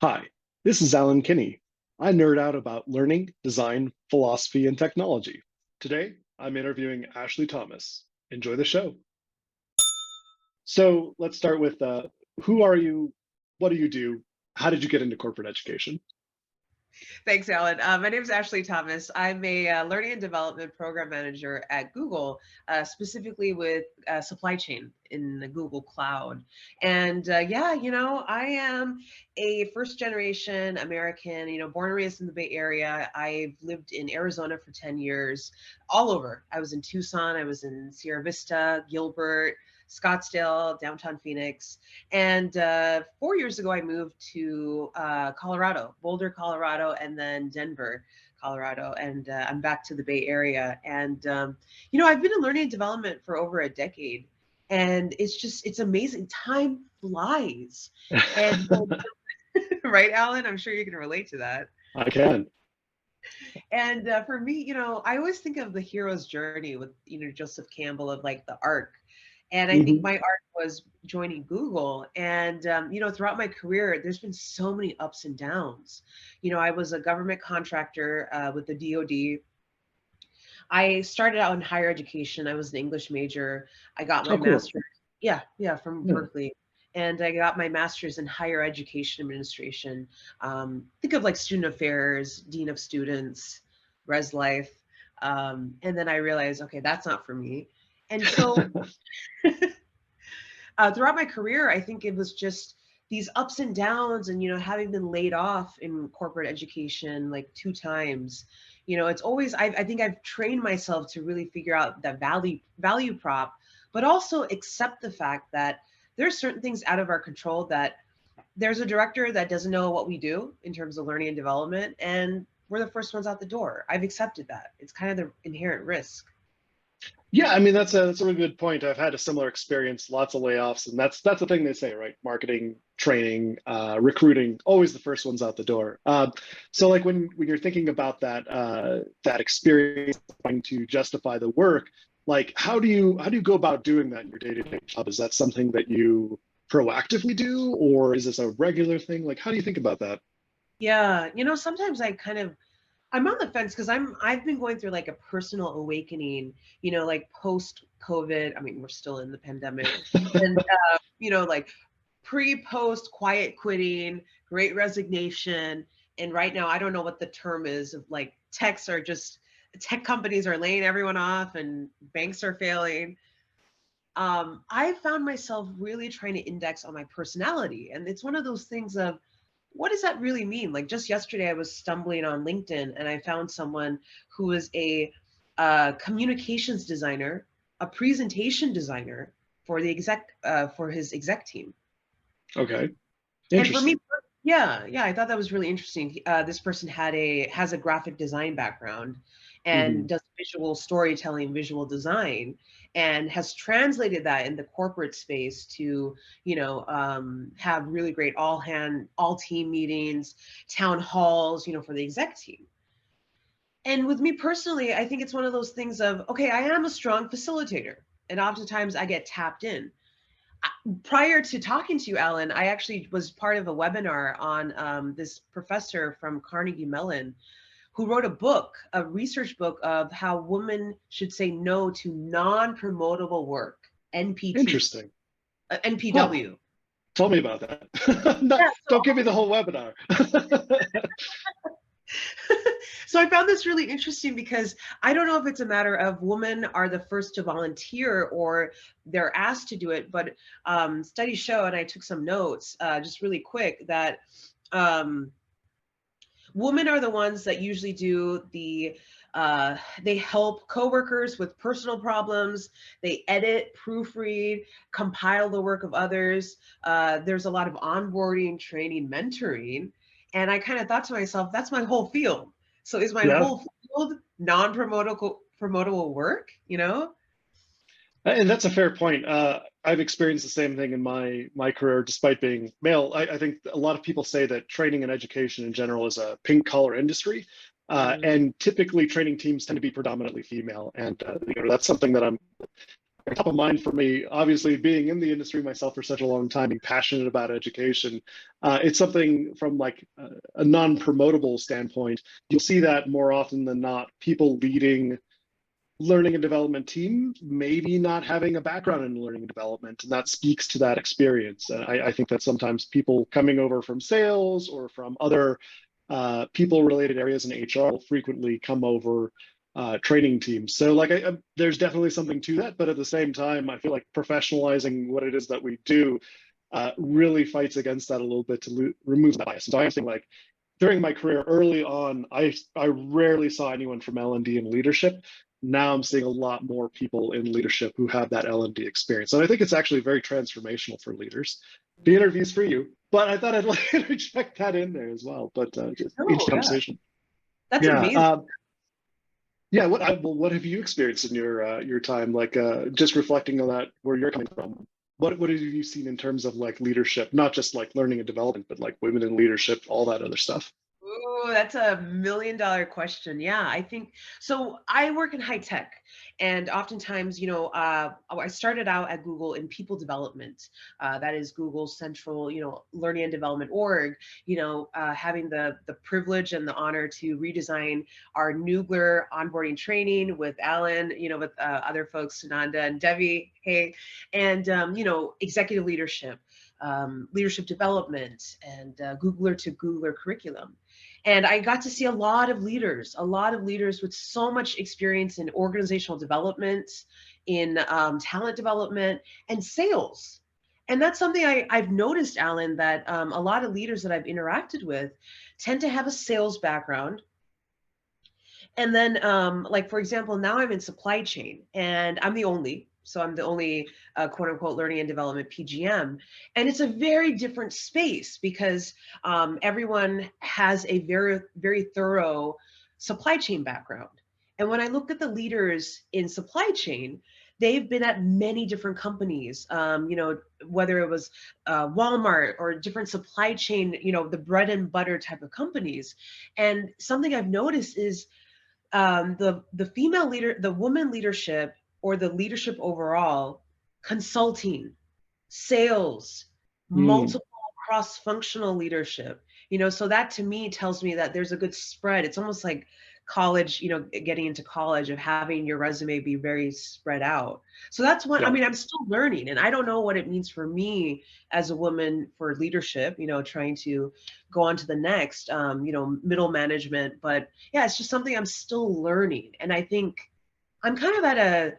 Hi, this is Alan Kinney. I nerd out about learning, design, philosophy, and technology. Today, I'm interviewing Ashley Thomas. Enjoy the show. So let's start with who are you? What do you do? How did you get into corporate education? Thanks, Alan. My name is Ashley Thomas. I'm a learning and development program manager at Google, specifically with supply chain in the Google Cloud. And yeah, I am a first generation American, born and raised in the Bay Area. I've lived in Arizona for 10 years, all over. I was in Tucson, I was in Sierra Vista, Gilbert, Scottsdale, downtown Phoenix. And 4 years ago, I moved to Colorado, Boulder, Colorado, and then Denver, Colorado. And I'm back to the Bay Area. And, I've been in learning and development for over a decade. And it's amazing. Time flies. And, right, Alan? I'm sure you can relate to that. I can. And for me, I always think of the hero's journey with, Joseph Campbell of like the arc. And I think Mhm. my arc was joining Google. And, throughout my career, there's been so many ups and downs. I was a government contractor with the DoD. I started out in higher education. I was an English major. I got my Oh, cool. master's. Yeah, from Yeah. Berkeley. And I got my master's in higher education administration. Think of like student affairs, dean of students, res life. And then I realized, okay, that's not for me. And so throughout my career, I think it was just these ups and downs, and having been laid off in corporate education like two times, it's always I think I've trained myself to really figure out that value prop, but also accept the fact that there's certain things out of our control, that there's a director that doesn't know what we do in terms of learning and development, and we're the first ones out the door. I've accepted that. It's kind of the inherent risk. Yeah, I mean that's a really good point. I've had a similar experience, lots of layoffs, and that's the thing they say, right? Marketing, training, recruiting, always the first ones out the door. So like when you're thinking about that experience, trying to justify the work, like how do you go about doing that in your day-to-day job? Is that something that you proactively do, or is this a regular thing? Like how do you think about that? Yeah, sometimes I'm on the fence because I've been going through like a personal awakening, like post COVID. I mean, we're still in the pandemic, and like pre-post quiet quitting, great resignation, and right now I don't know what the term is of like tech companies are laying everyone off and banks are failing. I found myself really trying to index on my personality, and it's one of those things of, what does that really mean? Like just yesterday, I was stumbling on LinkedIn and I found someone who is a communications designer, a presentation designer for the for his exec team. Okay, And for me, interesting. yeah, I thought that was really interesting. This person has a graphic design background and Hmm. does visual storytelling, visual design, and has translated that in the corporate space to, have really great all team meetings, town halls, for the exec team. And with me personally, I think it's one of those things of, okay, I am a strong facilitator, and oftentimes I get tapped in. Prior to talking to you, Alan, I actually was part of a webinar on this professor from Carnegie Mellon who wrote a research book of how women should say no to non-promotable work, NPT, Interesting. Huh. NPW. Tell me about that. Yeah, Don't give me the whole webinar. so I found this really interesting because I don't know if it's a matter of women are the first to volunteer or they're asked to do it, but studies show, and I took some notes just really quick, that um, women are the ones that usually do they help coworkers with personal problems, they edit, proofread, compile the work of others. There's a lot of onboarding, training, mentoring. And I kind of thought to myself, that's my whole field. So is my Yeah, whole field non-promotable work, and that's a fair point. I've experienced the same thing in my career, despite being male. I think a lot of people say that training and education in general is a pink collar industry, Mm, and typically training teams tend to be predominantly female, and that's something that I'm top of mind for me, obviously being in the industry myself for such a long time, being passionate about education. It's something from like a non-promotable standpoint. You'll see that more often than not, people leading learning and development team maybe not having a background in learning and development, and that speaks to that experience. And I think that sometimes people coming over from sales or from other people related areas in HR will frequently come over training teams. So like there's definitely something to that, but at the same time, I feel like professionalizing what it is that we do really fights against that a little bit to remove that bias. So I think like during my career early on, I rarely saw anyone from L&D in leadership. Now I'm seeing a lot more people in leadership who have that L&D experience. And I think it's actually very transformational for leaders. The interview's for you, but I thought I'd like to check that in there as well. But just Oh, each yeah. conversation. That's Yeah. amazing. Yeah. What have you experienced in your time? Like just reflecting on that, where you're coming from. What have you seen in terms of like leadership, not just like learning and development, but like women in leadership, all that other stuff? Ooh, that's a $1 million question. Yeah, I think so. I work in high tech, and oftentimes, I started out at Google in people development. That is Google's central, learning and development org. Having the privilege and the honor to redesign our Noogler onboarding training with Alan, with other folks, Sunanda and Devi. Hey, and executive leadership. Leadership development and Googler to Googler curriculum. And I got to see a lot of leaders with so much experience in organizational development, in talent development, and sales. And that's something I've noticed, Alan, that a lot of leaders that I've interacted with tend to have a sales background. And then, like, for example, now I'm in supply chain and I'm the only quote unquote learning and development PGM. And it's a very different space because everyone has a very, very thorough supply chain background. And when I look at the leaders in supply chain, they've been at many different companies, whether it was Walmart or different supply chain, the bread and butter type of companies. And something I've noticed is the female leader, the woman leadership, or the leadership overall, consulting, sales, Mm, multiple cross-functional leadership. So that to me tells me that there's a good spread. It's almost like college, getting into college, of having your resume be very spread out. So that's what I yeah. mean. I'm still learning, and I don't know what it means for me as a woman for leadership. Trying to go on to the next, middle management. But yeah, it's just something I'm still learning, and I think I'm kind of at a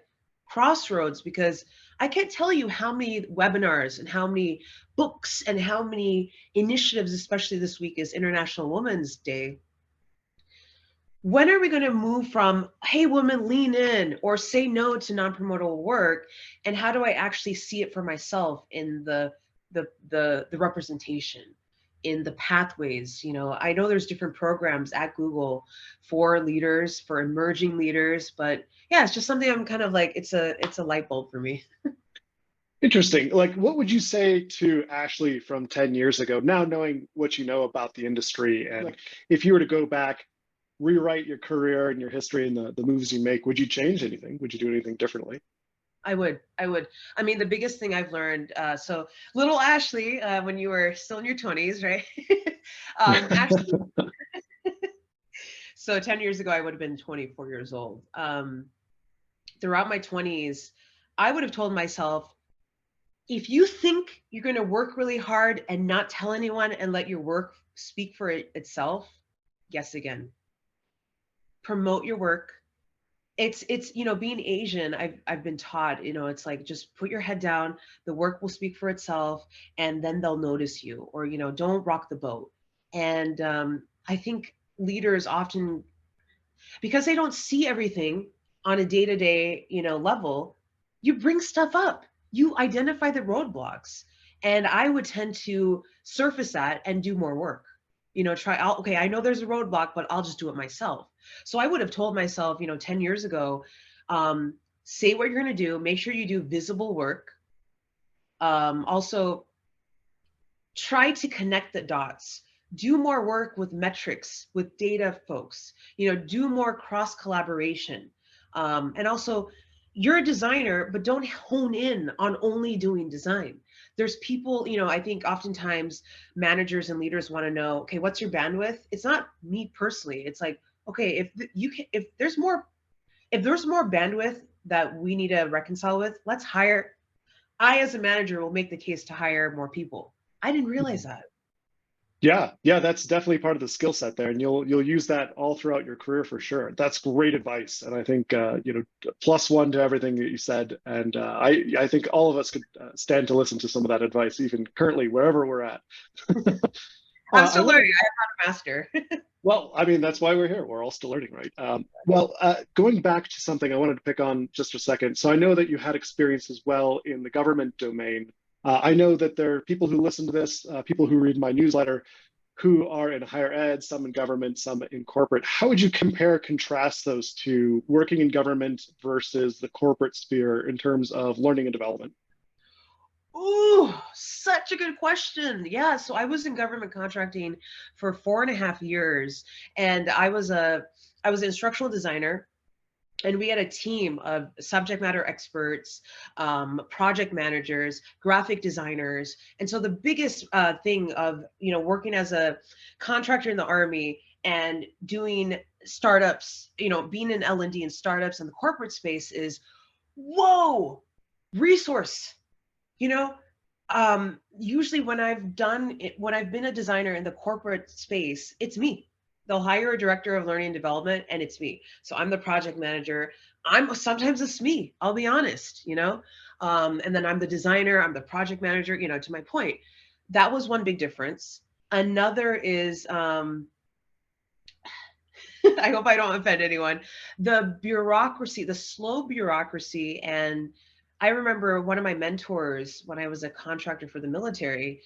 crossroads because I can't tell you how many webinars and how many books and how many initiatives, especially this week is International Women's Day. When are we going to move from, hey, women, lean in, or say no to non-promotable work? And how do I actually see it for myself in the representation, in the pathways? I know there's different programs at Google for leaders, for emerging leaders, but yeah, it's just something I'm kind of like, it's a light bulb for me. Interesting. Like, what would you say to Ashley from 10 years ago, now knowing what you know about the industry? And like, if you were to go back, rewrite your career and your history and the moves you make, would you change anything? Would you do anything differently? I would. I mean, the biggest thing I've learned, so little Ashley, when you were still in your 20s, right? Ashley, so 10 years ago, I would have been 24 years old. Throughout my 20s, I would have told myself, if you think you're going to work really hard and not tell anyone and let your work speak for itself, guess again. Promote your work. It's being Asian, I've been taught, it's like, just put your head down, the work will speak for itself, and then they'll notice you, or don't rock the boat. And I think leaders often, because they don't see everything on a day-to-day level, you bring stuff up, you identify the roadblocks, and I would tend to surface that and do more work. Okay, I know there's a roadblock, but I'll just do it myself. So I would have told myself, 10 years ago, say what you're going to do, make sure you do visible work. Also, try to connect the dots, do more work with metrics, with data folks, do more cross collaboration. And also you're a designer, but don't hone in on only doing design. There's people, I think oftentimes managers and leaders want to know, okay, what's your bandwidth? It's not me personally. It's like, okay, if there's more bandwidth that we need to reconcile with, let's hire. I, as a manager, will make the case to hire more people. I didn't realize that. Yeah, yeah, that's definitely part of the skill set there, and you'll use that all throughout your career for sure. That's great advice, and I think plus one to everything that you said. And I think all of us could stand to listen to some of that advice, even currently wherever we're at. I'm I still want to. learning. I am not a master. Well, I mean, that's why we're here. We're all still learning, right? Going back to something I wanted to pick on just a second. So I know that you had experience as well in the government domain. I know that there are people who listen to this, people who read my newsletter, who are in higher ed, some in government, some in corporate. How would you compare, contrast those two, working in government versus the corporate sphere in terms of learning and development? Ooh, such a good question. Yeah, so I was in government contracting for 4.5 years, and I was an instructional designer, and we had a team of subject matter experts, project managers, graphic designers. And so the biggest thing of working as a contractor in the Army and doing startups, being in L&D and startups in the corporate space is, whoa, resource. You know, Usually when I've been a designer in the corporate space, it's me. They'll hire a director of learning and development, and it's me. So I'm the project manager. Sometimes it's me. I'll be honest. And then I'm the designer. I'm the project manager. To my point, that was one big difference. Another is, I hope I don't offend anyone. The bureaucracy, the slow bureaucracy. And I remember one of my mentors when I was a contractor for the military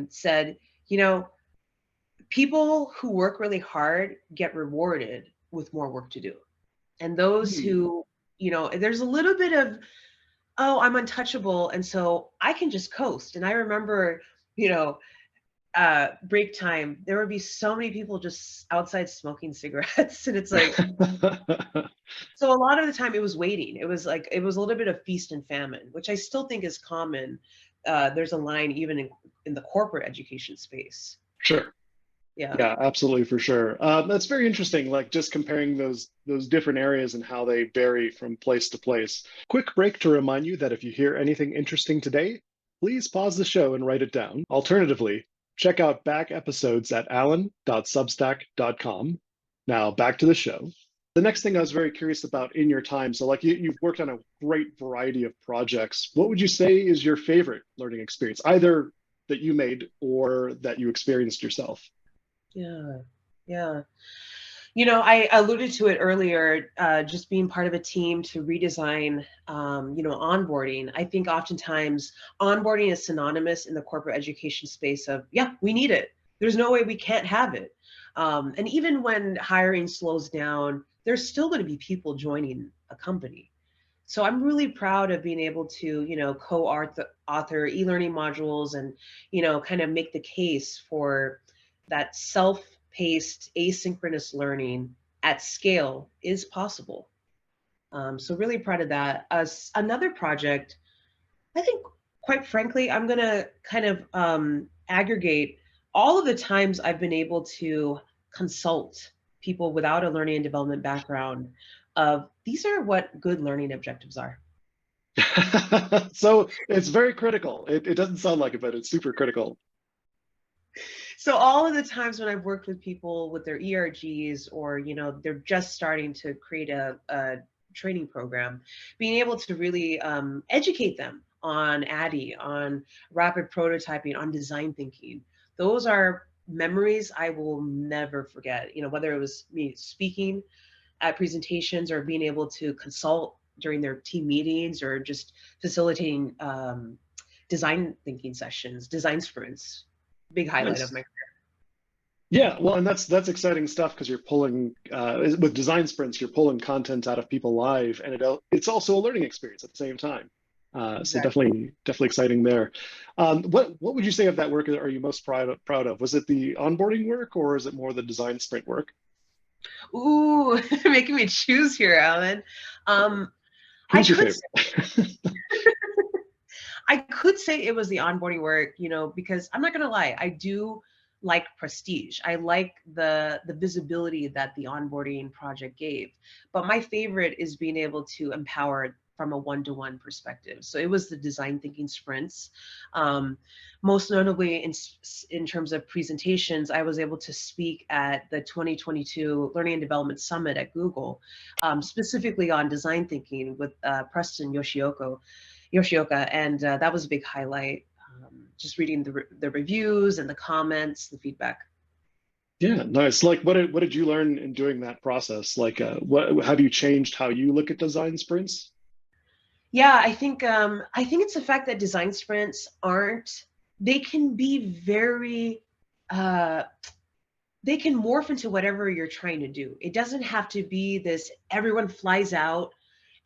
said, you know, people who work really hard get rewarded with more work to do. And those Hmm. who, there's a little bit of, oh, I'm untouchable. And so I can just coast. And I remember, you know, break time, there would be so many people just outside smoking cigarettes. And it's like, so a lot of the time it was waiting. It was a little bit of feast and famine, which I still think is common. There's a line even in the corporate education space. Sure. Yeah. Yeah, absolutely, for sure. That's very interesting, like just comparing those different areas and how they vary from place to place. Quick break to remind you that if you hear anything interesting today, please pause the show and write it down. Alternatively, check out back episodes at alan.substack.com. Now back to the show. The next thing I was very curious about in your time, so like you've worked on a great variety of projects. What would you say is your favorite learning experience, either that you made or that you experienced yourself? Yeah. Yeah. I alluded to it earlier, just being part of a team to redesign, onboarding. I think oftentimes onboarding is synonymous in the corporate education space of, yeah, we need it. There's no way we can't have it. And even when hiring slows down, there's still going to be people joining a company. So I'm really proud of being able to, co-author e-learning modules and, kind of make the case for that self-paced asynchronous learning at scale is possible. So really proud of that. Another project, I think, quite frankly, I'm going to kind of aggregate all of the times I've been able to consult people without a learning and development background of these are what good learning objectives are. So it's very critical. It doesn't sound like it, but it's super critical. So all of the times when I've worked with people with their ERGs or, they're just starting to create a training program, being able to really educate them on ADDIE, on rapid prototyping, on design thinking. Those are memories I will never forget. Whether it was me speaking at presentations or being able to consult during their team meetings or just facilitating design thinking sessions, design sprints. Big highlight of Nice. my. Yeah, well, and that's exciting stuff because you're pulling with design sprints, you're pulling content out of people live, and it's also a learning experience at the same time. So Exactly. definitely exciting there. What would you say of that work are you most proud of? Was it the onboarding work or is it more the design sprint work? Ooh, making me choose here, Alan. Um, I Who's your could favorite? I could say it was the onboarding work, because I'm not gonna lie, I do like prestige. I like the visibility that the onboarding project gave. But my favorite is being able to empower from a one-to-one perspective. So it was the design thinking sprints. Um, Most notably in terms of presentations, I was able to speak at the 2022 Learning and Development Summit at Google, specifically on design thinking with Preston Yoshioka, and that was a big highlight. Just reading the reviews and the comments, the feedback. Yeah, nice. Like, what did you learn in doing that process? Like, what have you changed how you look at design sprints? Yeah, I think it's the fact that design sprints aren't. They can be very. Uh, they can morph into whatever you're trying to do. It doesn't have to be this. Everyone flies out,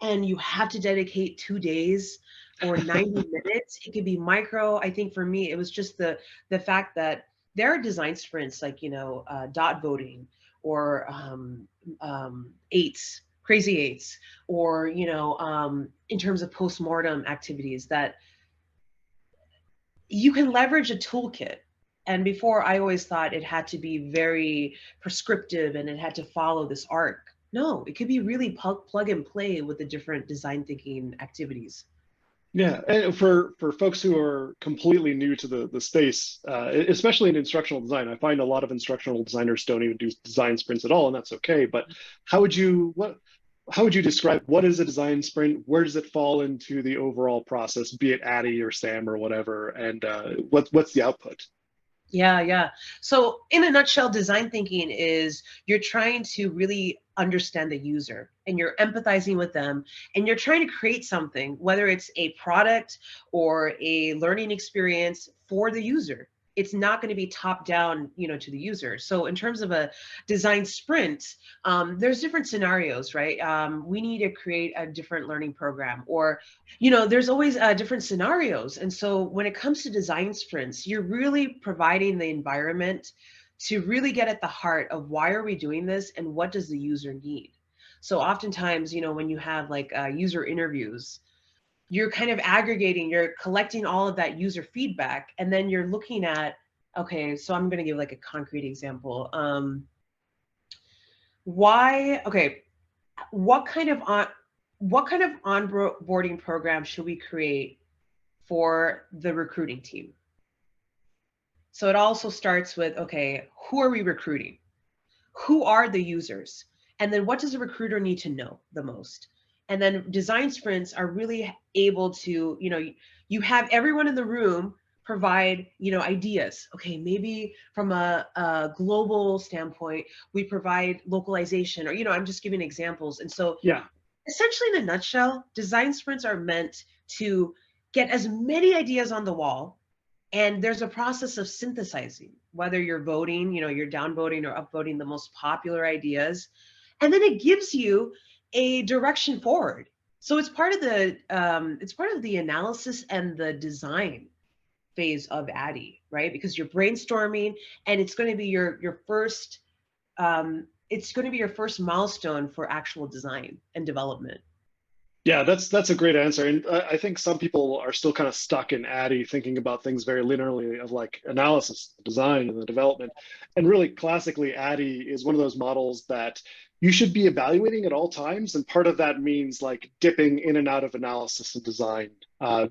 and you have to dedicate 2 days or 90 minutes. It could be micro. I think for me, it was just the fact that there are design sprints like dot voting or eights, crazy eights, or in terms of postmortem activities that you can leverage a toolkit. And before, I always thought it had to be very prescriptive and it had to follow this arc. No, it could be really plug and play with the different design thinking activities. Yeah, and for folks who are completely new to the space, especially in instructional design, I find a lot of instructional designers don't even do design sprints at all, and that's okay. But how would you what how would you describe what is a design sprint? Where does it fall into the overall process, be it Addy or SAM or whatever? And what's the output? Yeah, yeah. So, in a nutshell, design thinking is you're trying to really understand the user and you're empathizing with them and you're trying to create something, whether it's a product or a learning experience for the user. It's not going to be top down, to the user. So, in terms of a design sprint, there's different scenarios, right? We need to create a different learning program, or there's always different scenarios. And so when it comes to design sprints, you're really providing the environment to really get at the heart of why are we doing this and what does the user need. So oftentimes, when you have like user interviews, you're kind of aggregating, you're collecting all of that user feedback, and then you're looking at, okay, so I'm going to give like a concrete example. Okay, what kind of onboarding program should we create for the recruiting team? So it also starts with, okay, who are we recruiting? Who are the users? And then what does a recruiter need to know the most? And then design sprints are really able to, you have everyone in the room provide, ideas. Okay, maybe from a global standpoint, we provide localization, or, I'm just giving examples. And so Yeah, essentially, in a nutshell, design sprints are meant to get as many ideas on the wall. And there's a process of synthesizing, whether you're voting, you're downvoting or upvoting the most popular ideas. And then it gives you a direction forward. So it's part of the analysis and the design phase of Addy, right? Because you're brainstorming, and it's going to be your first milestone for actual design and development. yeah, that's a great answer, and I think some people are still kind of stuck in Addy, thinking about things very linearly of like analysis, design, and the development. And really, classically, Addy is one of those models that you should be evaluating at all times, and part of that means like dipping in and out of analysis and design,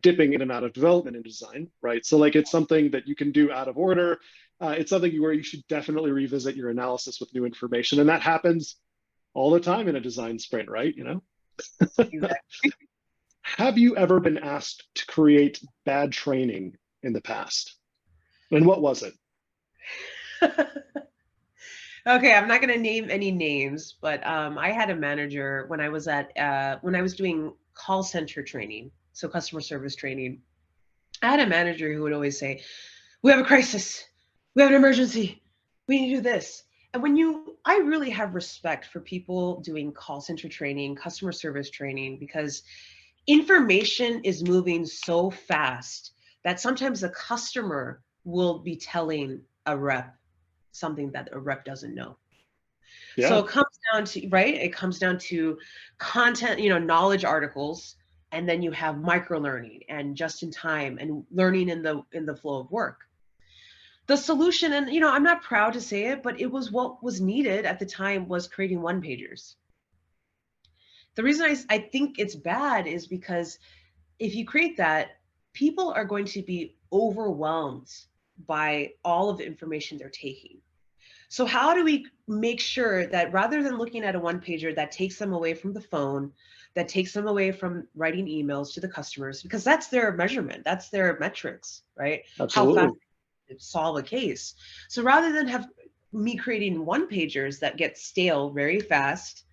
dipping in and out of development and design, right? So like it's something that you can do out of order. It's something where you should definitely revisit your analysis with new information, and that happens all the time in a design sprint, right? Have you ever been asked to create bad training in the past? And what was it? Okay, I'm not going to name any names, but I had a manager when I was doing call center training, so customer service training. I had a manager who would always say, "We have a crisis. We have an emergency. We need to do this." And I really have respect for people doing call center training, customer service training, because information is moving so fast that sometimes the customer will be telling a rep something that a rep doesn't know. So Yeah, it comes down to, right? It comes down to content, knowledge articles, and then you have micro learning and just in time and learning in the flow of work. The solution, and I'm not proud to say it, but it was what was needed at the time, was creating one pagers. The reason I think it's bad is because if you create that, people are going to be overwhelmed by all of the information they're taking. So how do we make sure that rather than looking at a one pager that takes them away from the phone, that takes them away from writing emails to the customers, because that's their measurement, that's their metrics, right? How fast absolutely. they solve a case. So rather than have me creating one pagers that get stale very fast,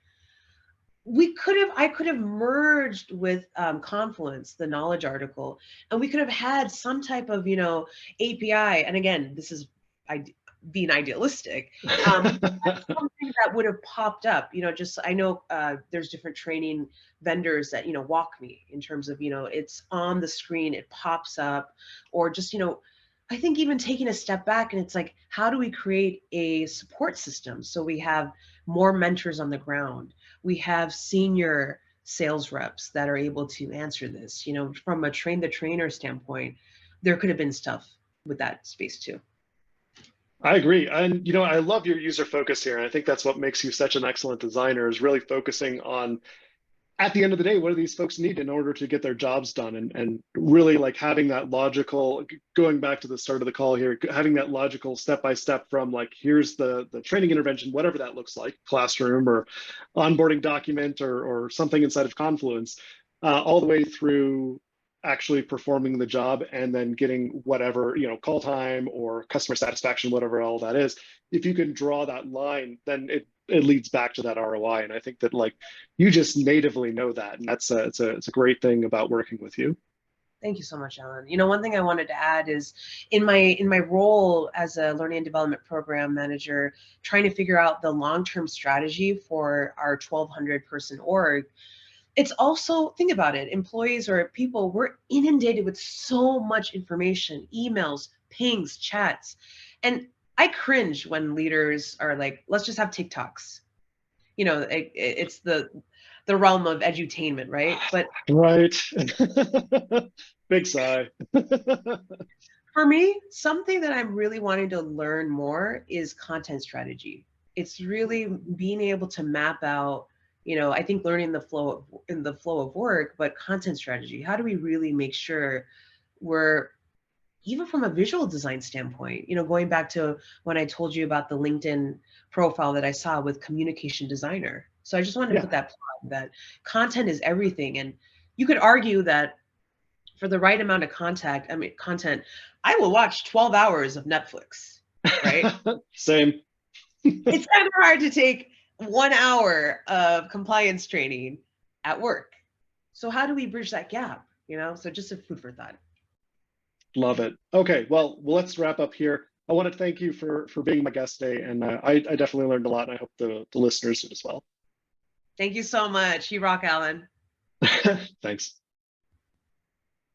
I could have merged with Confluence, the knowledge article, and we could have had some type of API. And again, this is being idealistic. Something that would have popped up, just I know there's different training vendors that walk me in terms of it's on the screen, it pops up, or just I think even taking a step back, and it's like, how do we create a support system so we have more mentors on the ground, we have senior sales reps that are able to answer this, from a train the trainer standpoint. There could have been stuff with that space too. I agree. And I love your user focus here. And I think that's what makes you such an excellent designer, is really focusing on, at the end of the day, what do these folks need in order to get their jobs done? And really like having that logical, going back to the start of the call here, having that logical step by step from like, here's the training intervention, whatever that looks like, classroom or onboarding document or something inside of Confluence, all the way through actually performing the job and then getting whatever, call time or customer satisfaction, whatever all that is. If you can draw that line, then it leads back to that ROI. And I think that like you just natively know that, and that's it's a great thing about working with you. Thank you so much, Alan. One thing I wanted to add is in my role as a learning and development program manager, trying to figure out the long-term strategy for our 1,200 person org. It's also, think about it, employees or people, we're inundated with so much information, emails, pings, chats. And I cringe when leaders are like, let's just have TikToks. It's the realm of edutainment, right? But Right. Big sigh. for me, something that I'm really wanting to learn more is content strategy. It's really being able to map out, I think learning in the flow of work, but content strategy. How do we really make sure we're, even from a visual design standpoint, going back to when I told you about the LinkedIn profile that I saw with communication designer. So I just wanted to Yeah. put that plug that content is everything. And you could argue that for the right amount of content, I will watch 12 hours of Netflix, right? Same. It's kind of hard to take 1 hour of compliance training at work. So how do we bridge that gap? So just a food for thought. Love it. Okay, well, let's wrap up here. I want to thank you for being my guest today, and I definitely learned a lot, and I hope the listeners did as well. Thank you so much. You rock, Alan. Thanks.